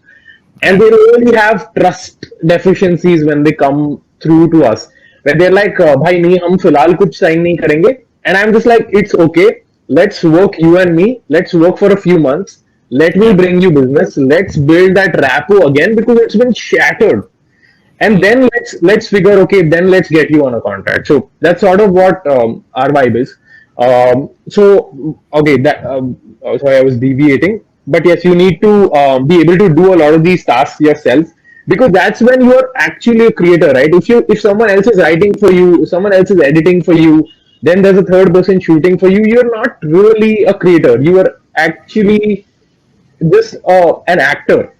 and Yeah. they really have trust deficiencies when they come through to us, where they're like, bhai nahi, hum filhal kuch sign nahi karenge. And I'm just like, it's okay, let's work, you and me, let's work for a few months, let me Yeah. bring you business, let's build that rapport again, because it's been shattered, and Hmm. then let's figure, okay, then let's get you on a contract. So that's sort of what our vibe is. So okay, that sorry, I was deviating, but yes, you need to be able to do a lot of these tasks yourself, because that's when you are actually a creator, right? If someone else is writing for you, if someone else is editing for you, then there's a third person shooting for you, you're not really a creator, you are actually just an actor,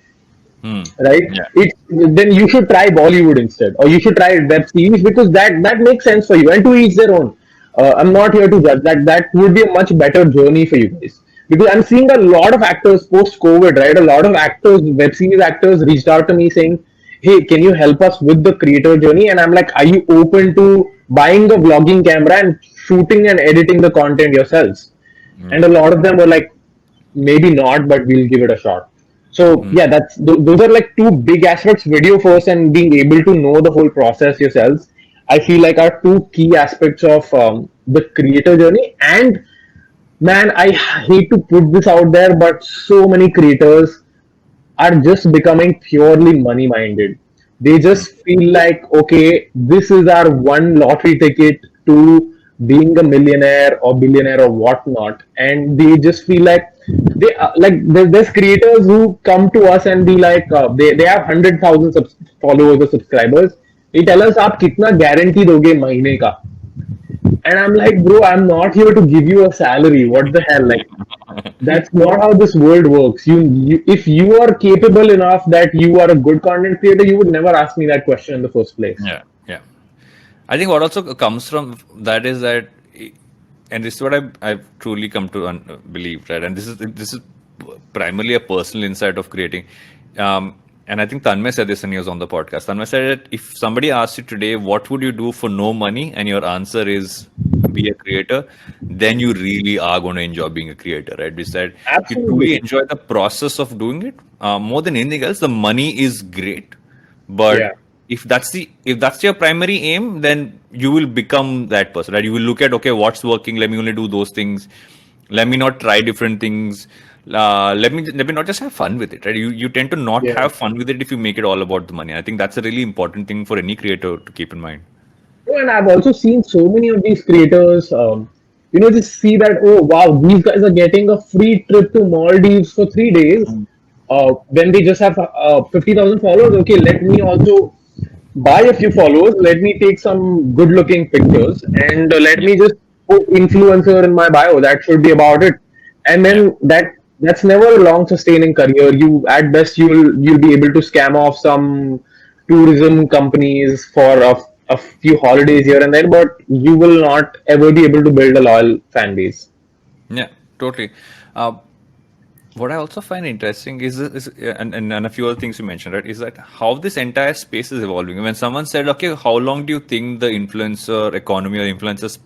Hmm. right? Yeah. It then you should try Bollywood instead, or you should try web series, because that makes sense for you. And to each their own. I'm not here to judge. That would be a much better journey for you guys, because I'm seeing a lot of actors post COVID, right? A lot of actors, web series actors, reached out to me saying, "Hey, can you help us with the creator journey?" And I'm like, "Are you open to buying a vlogging camera and shooting and editing the content yourselves?" And a Hmm. lot of them were like, maybe not, but we'll give it a shot. So Hmm. yeah, those are like two big aspects: video first and being able to know the whole process yourselves. I feel like are two key aspects of the creator journey. And man, I hate to put this out there, but so many creators are just becoming purely money minded. They Hmm. just feel like, okay, this is our one lottery ticket to being a millionaire or billionaire or whatnot, and they just feel like there's creators who come to us and be like, they have 100,000 followers or subscribers. They tell us, आप कितना guarantee दोगे महीने का? And I'm like, bro, I'm not here to give you a salary. What the hell? Like, that's not how this world works. If you are capable enough that you are a good content creator, you would never ask me that question in the first place. Yeah. Yeah. I think what also comes from that is that, and this is what I've truly come to believe, right? And this is primarily a personal insight of creating. And I think Tanmay said this when he was on the podcast. Tanmay said that if somebody asks you today, what would you do for no money, and your answer is be a creator, then you really are going to enjoy being a creator, right? Because that you truly Absolutely. enjoy the process of doing it more than anything else. The money is great, Yeah. but if that's your primary aim, then you will become that person, right? You will look at, okay, what's working, let me only do those things, let me not try different things, let me not just have fun with it, right? You tend to not Yeah. have fun with it if you make it all about the money. I think that's a really important thing for any creator to keep in mind. No, and I've also seen so many of these creators, just see that, oh wow, these guys are getting a free trip to Maldives for 3 days. When they just have 50,000 followers. Okay, let me also buy a few followers. Let me take some good-looking pictures, and let Yeah. me just put influencer in my bio. That should be about it. And Yeah. then that's never a long-sustaining career. You at best you'll be able to scam off some tourism companies for a few holidays here and there, but you will not ever be able to build a loyal fan base. Yeah, totally. uh, what I also find interesting and a few other things you mentioned, right, is that how this entire space is evolving. When someone said, okay, how long do you think the influencer economy or influencers,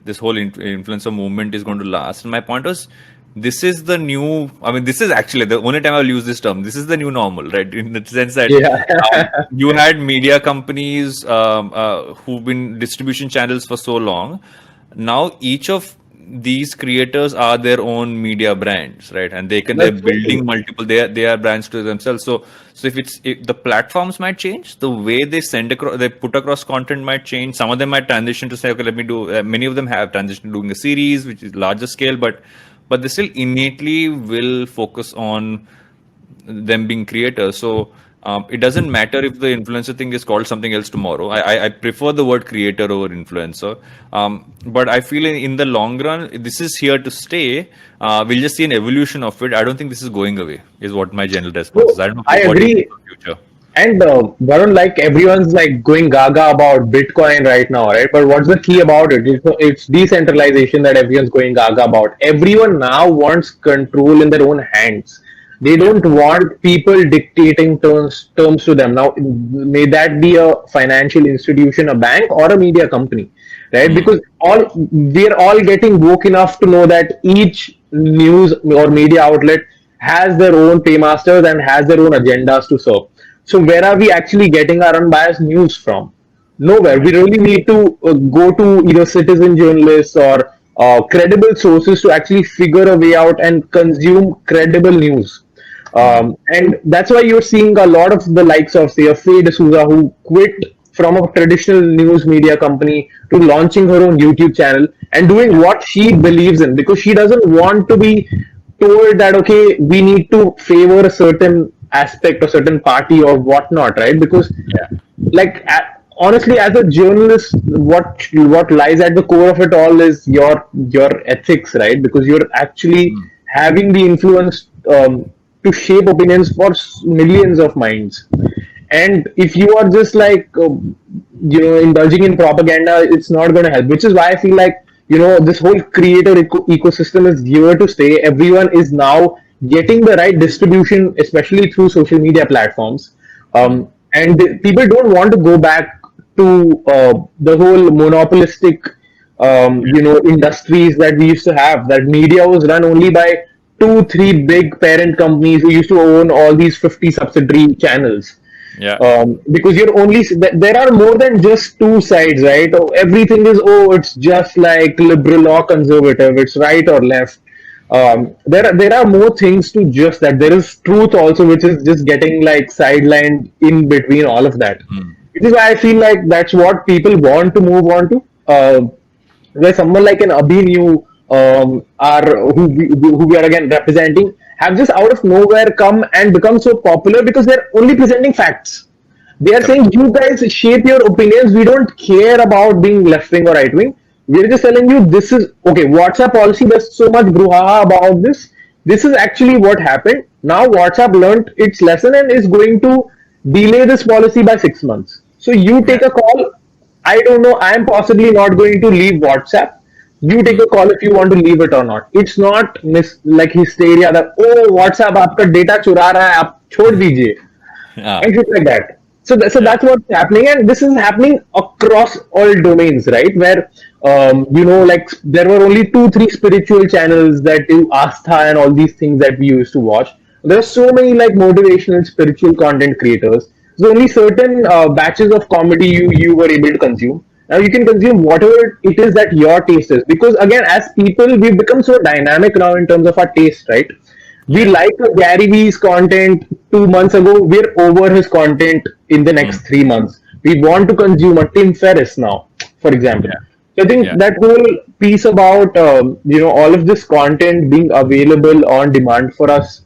this whole influencer movement is going to last? And my point was, this is the new, I mean, this is actually the only time I'll use this term. This is the new normal, right? In the sense that Yeah. you had media companies who've been distribution channels for so long. Now each of these creators are their own media brands, right? And they're That's so building true. multiple, they are brands to themselves. So if the platforms might change, the way they send across, they put across content might change. Some of them might transition to say, okay, let me do. Many of them have transitioned to doing a series, which is larger scale, but they still innately will focus on them being creators. So it doesn't matter if the influencer thing is called something else tomorrow. I prefer the word creator over influencer. But I feel in the long run, this is here to stay. We'll just see an evolution of it. I don't think this is going away, is what my general response is. So I don't know I what do you think agree. of the future. And Varun, like everyone's like going gaga about Bitcoin right now, right? But what's the key about it? It's decentralization that everyone's going gaga about. Everyone now wants control in their own hands. They Yeah. don't want people dictating terms to them. Now, may that be a financial institution, a bank, or a media company, right? Hmm. Because all we're all getting woke enough to know that each news or media outlet has their own paymasters and has their own agendas to serve. So where are we actually getting our unbiased news from? Nowhere. Right. We really need to go to either citizen journalists or credible sources to actually figure a way out and consume credible news. Hmm. And that's why you're seeing a lot of the likes of, say, a Faye D'Souza who quit from a traditional news media company to launching her own YouTube channel and doing Yeah. what she believes in, because she doesn't want to be told that, okay, we need to favor a certain aspect or certain party or whatnot, right? Because Yeah. like honestly, as a journalist, what lies at the core of it all is your ethics, right? Because you're actually Hmm. having the influence to shape opinions for millions of minds. And if you are just like indulging in propaganda, it's not going to help, which is why I feel like this whole creator ecosystem is here to stay. Everyone is now getting the right distribution, especially through social media platforms. Hmm. And people don't want to go back to the whole monopolistic industries that we used to have. That media was run only by two three big parent companies who used to own all these 50 subsidiary channels. Yeah. Because you're only there are more than just two sides, right? Oh, everything is, it's just like liberal or conservative, it's right or left. There are more things to just that. There is truth also, which is just getting like sidelined in between all of that. Hmm. Which is why I feel like that's what people want to move on to. Where someone like an Abhinyu are who we are again representing have just out of nowhere come and become so popular because they're only presenting facts. They are Correct. saying, you guys shape your opinions. We don't care about being left wing or right wing. We're just telling you this is okay. WhatsApp policy, there's so much brouhaha about this. This is actually what happened. Now WhatsApp learned its lesson and is going to delay this policy by 6 months. So you Yeah. take a call. I don't know. I'm possibly not going to leave WhatsApp. You take Hmm. a call if you want to leave it or not. It's not like hysteria that, oh, WhatsApp आपका data चुरा रहा है, आप छोड़ दीजिए, Ah. and shit like that. So Yeah. that's what's happening, and this is happening across all domains, right? Where like there were only two, three spiritual channels that do Astha and all these things that we used to watch. There are so many like motivational spiritual content creators. So only certain batches of comedy you were able to consume. Now you can consume whatever it is that your taste is, because again, as people, we've become so dynamic now in terms of our taste, right? We Yeah. like Gary Vee's content 2 months ago. We're over his content in the Hmm. next 3 months. We want to consume a Tim Ferriss now, for example. Yeah. So I think Yeah. that whole piece about all of this content being available on demand for us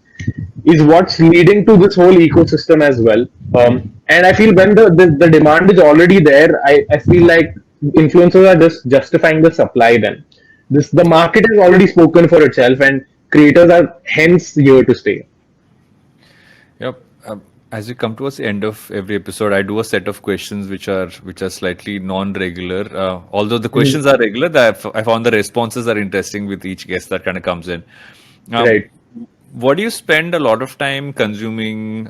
is what's leading to this whole ecosystem as well. And I feel when the demand is already there, I feel like influencers are just justifying the supply then. The market has already spoken for itself, and creators are hence here to stay. Yep. As we come towards the end of every episode, I do a set of questions which are slightly non-regular. Although the questions are regular, I found the responses are interesting with each guest that kind of comes in. Um, Right. what do you spend a lot of time consuming,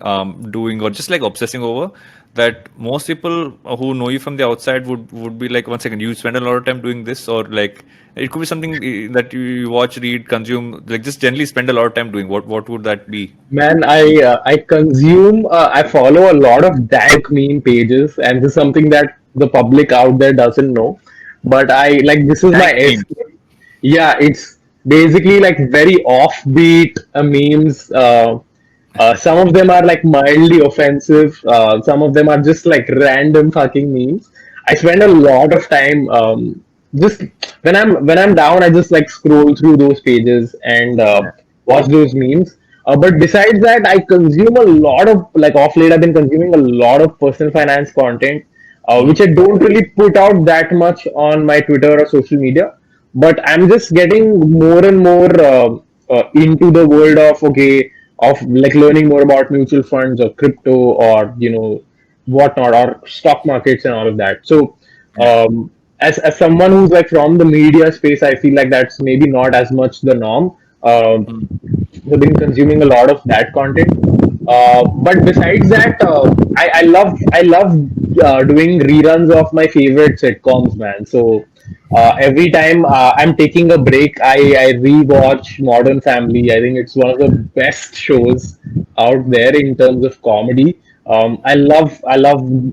doing, or just like obsessing over? That most people who know you from the outside would be like, 1 second, you spend a lot of time doing this, or like it could be something that you watch, read, consume, like just generally spend a lot of time doing. What would that be? Man, I consume. I follow a lot of dank meme pages, and this is something that the public out there doesn't know. But I like this is my Thank me. escape. Yeah, it's basically like very offbeat memes. Some of them are like mildly offensive. Some of them are just like random fucking memes. I spend a lot of time just when I'm down. I just like scroll through those pages and Yeah. watch those memes. But besides that, I consume a lot of like off late. I've been consuming a lot of personal finance content, which I don't really put out that much on my Twitter or social media. But I'm just getting more and more into the world of like learning more about mutual funds or crypto or whatnot or stock markets and all of that. So Yeah. as someone who's like from the media space, I feel like that's maybe not as much the norm. Mm. I've been consuming a lot of that content. But besides that, I love doing reruns of my favorite sitcoms, man. So every time I'm taking a break, I rewatch Modern Family. I think it's one of the best shows out there in terms of comedy. I love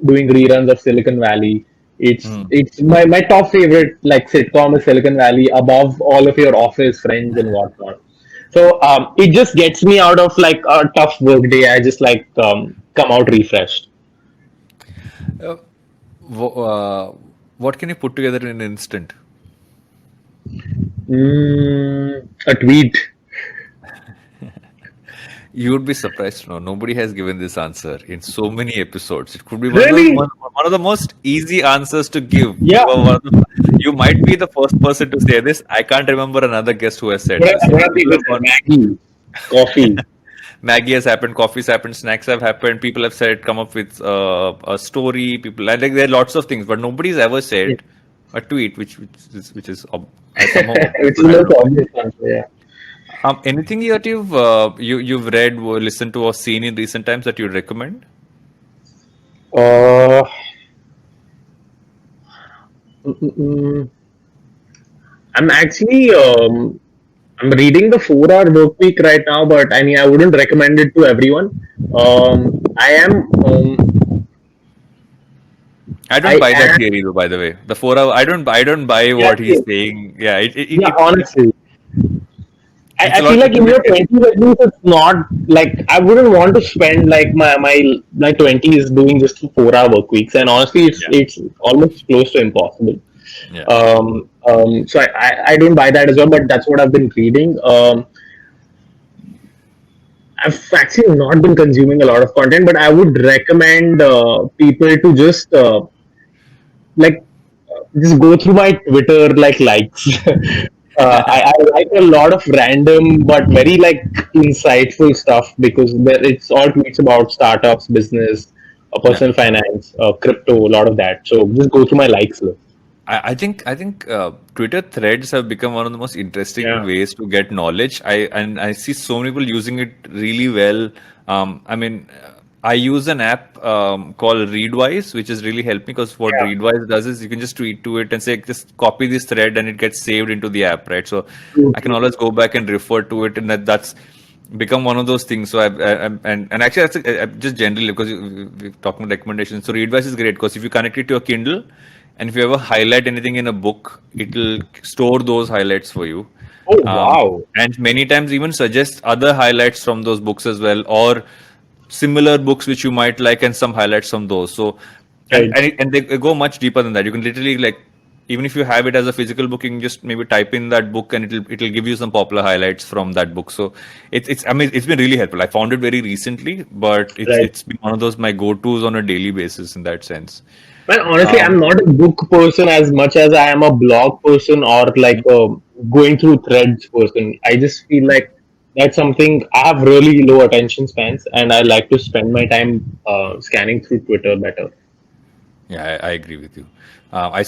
doing reruns of Silicon Valley. Mm. It's my top favorite like sitcom is Silicon Valley above all of your Office, Friends, and whatnot. So it just gets me out of like a tough work day. I just like come out refreshed. Uh, what can you put together in an instant? A tweet. You would be surprised to know nobody has given this answer in so many episodes. It could be Really? one of the most easy answers to give. Yeah. You might be the first person to say this. I can't remember another guest who has said this. What have People people have said? gone. Maggie, coffee. Maggie has happened, coffee's happened, snacks have happened. People have said, come up with a story. People, I think there are lots of things, but nobody's ever said a tweet, which is I somehow obvious, Which is but I the don't most know. obvious answer. Yeah. Anything that you've read, or listened to, or seen in recent times that you'd recommend? Uh, mm, mm, mm. I'm actually I'm reading the 4 hour work week right now, but I mean I wouldn't recommend it to everyone. I am I don't I buy that am theory though. By the way, the 4 hour, I don't buy yeah, what he's saying. Yeah, yeah, honestly. it's a I feel lot like better in with your twenties at least it's not like I wouldn't want to spend like my twenties doing just 4 hour work weeks, and honestly yeah, it's almost close to impossible. yeah, So I don't buy that as well, but that's what I've been reading. I've actually not been consuming a lot of content, but I would recommend people to like just go through my Twitter like likes. I like a lot of random but very like insightful stuff because it's all tweets about startups, business, yeah. personal finance, crypto, a lot of that. So just go through my likes list. I think Twitter threads have become one of the most interesting Yeah, ways to get knowledge. I see so many people using it really well. I mean, I use an app called Readwise, which has really helped me because what yeah, Readwise does is you can just tweet to it and say just copy this thread and it gets saved into the app, right? So true, I can true. always go back and refer to it, and that's become one of those things. So and actually just generally because we're talking recommendations. So Readwise is great because if you connect it to a Kindle, and if you ever highlight anything in a book, it'll store those highlights for you. Oh Um, wow! and many times even suggest other highlights from those books as well, or similar books which you might like, and some highlights from those. So, Right. and they go much deeper than that. You can literally like, even if you have it as a physical book, you can just maybe type in that book, and it'll give you some popular highlights from that book. So it's I mean it's been really helpful. I found it very recently, but Right. it's been one of those my go tos on a daily basis in that sense. Well, honestly, I'm Um, not a book person as much as I am a blog person or like a going through threads person. I just feel like that's something I have really low attention spans, and I like to spend my time scanning through Twitter better. Yeah, I agree with you. I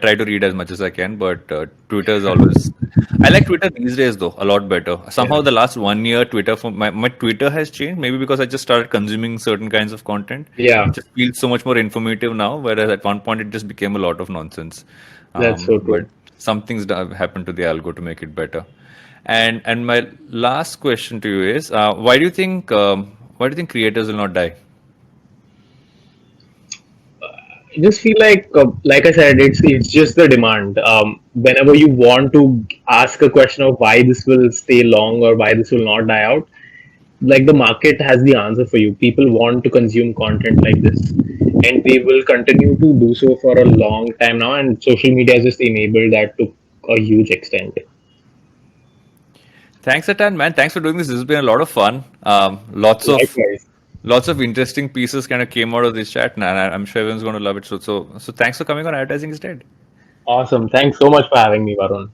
try to read as much as I can, but Twitter is always. I like Twitter these days though a lot better. Yeah. Somehow the last 1 year, Twitter for my Twitter has changed. Maybe because I just started consuming certain kinds of content. Yeah, It just feels so much more informative now. Whereas at one point it just became a lot of nonsense. that's so But true. some things have happened to the algo to make it better. And my last question to you is, why do you think creators will not die? I just feel like I said, it's just the demand. Whenever you want to ask a question of why this will stay long or why this will not die out, like the market has the answer for you. People want to consume content like this, and they will continue to do so for a long time now. And social media has just enabled that to a huge extent. Thanks a ton, man. Thanks for doing this. This has been a lot of fun. Likewise. Lots of interesting pieces kind of came out of this chat, and I'm sure everyone's going to love it. So thanks for coming on Advertising is Dead. Awesome. Thanks so much for having me, Varun.